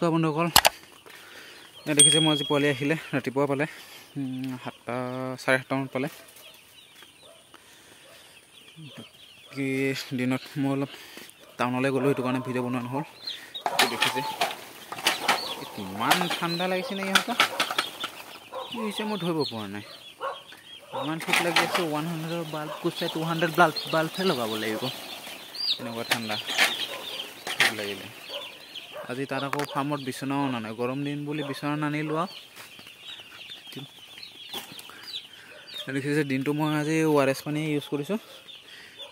নমস্কাৰ বন্ধুসকল, দেখিছে মই আজি পোৱালি আহিলে ৰাতিপুৱা পালে 7টা 7:30 মানত পালে। কি দিনত মই অলপ টাউনলৈ গ'লোঁ, সেইটো কাৰণে ভিডিঅ' বনোৱা নহ'ল। দেখিছে কিমান ঠাণ্ডা লাগিছে নে ইহঁতৰ, কি হৈছে মই ধৰিব পৰা নাই। ইমান ঠিক লাগি আছে, 100 বাল্ব কৈছে 200 বাল্বহে লগাব লাগিব, এনেকুৱা ঠাণ্ডা ঠিক লাগিলে। আজি তাত আকৌ ফাৰ্মত বিচনাও অনা নাই, গৰম দিন বুলি বিচনা নানিলোঁ আৰু। দেখিছে দিনটো মই আজি ORS পানী ইউজ কৰিছোঁ,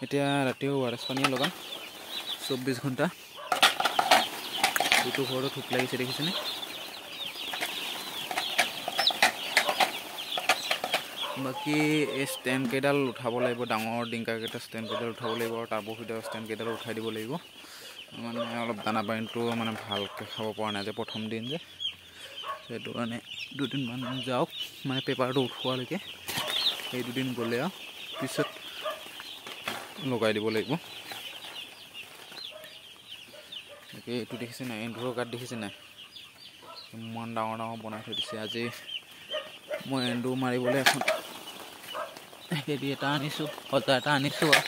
এতিয়া ৰাতিও ORS পানীয়ে লগাম 24 ঘণ্টা। এইটো ঘৰতো থোক লাগিছে দেখিছেনে। বাকী এই ষ্টেণ্ড কেইডাল উঠাব লাগিব, ডাঙৰ ডিংকাৰকেইটা ষ্টেণ্ড কেইডাল উঠাব লাগিব, আৰু টাৰ্বুফিডাৰ ষ্টেণ্ড কেইডাল উঠাই দিব লাগিব। মানে অলপ দানা পানীটো মানে ভালকৈ খাব পৰা নাই যে প্ৰথম দিন যে, সেইটো কাৰণে 2-3 মান যাওক, মানে পেপাৰটো উঠোৱালৈকে। সেই 2 দিন গ'লে আৰু পিছত লগাই দিব লাগিব। বাকী এইটো দেখিছে নাই, এন্দুৰৰ গাঁত দেখিছে নাই, ইমান ডাঙৰ ডাঙৰ বনাই থৈ দিছে। আজি মই এন্দুৰ মাৰিবলৈ এখন হেৰি এটা আনিছোঁ, সজা এটা আনিছোঁ আৰু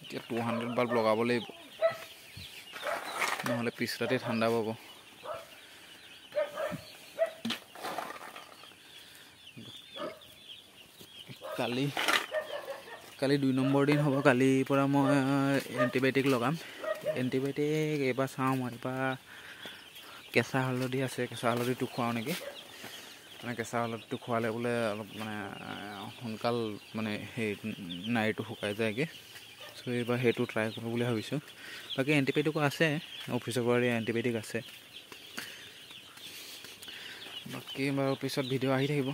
এতিয়া 200 বাল্ব লগাব লাগিব, নহ'লে পিছ ৰাতি ঠাণ্ডা পাব। কালি 2 নম্বৰ দিন হ'ব, কালিৰ পৰা মই এণ্টিবায়'টিক লগাম। এণ্টিবায়'টিক এইবাৰ চাওঁ, মই এইবাৰ কেঁচা হালধি আছে, কেঁচা হালধিটো খুৱাওঁ নেকি। মানে কেঁচা হালধিটো খোৱালে বোলে অলপ মানে সোনকাল মানে সেই নাড়ীটো শুকাই যায়গৈ। চ' এইবাৰ সেইটো ট্ৰাই কৰোঁ বুলি ভাবিছোঁ। বাকী এণ্টিবায়'টিকো আছে, অফিচৰ পৰা এণ্টিবায়'টিক আছে। বাকী বাৰু পিছত ভিডিঅ' আহি থাকিব।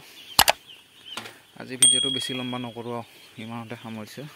আজি ভিডিঅ'টো বেছি লম্বা নকৰোঁ আৰু, ইমানতে সামৰিছোঁ।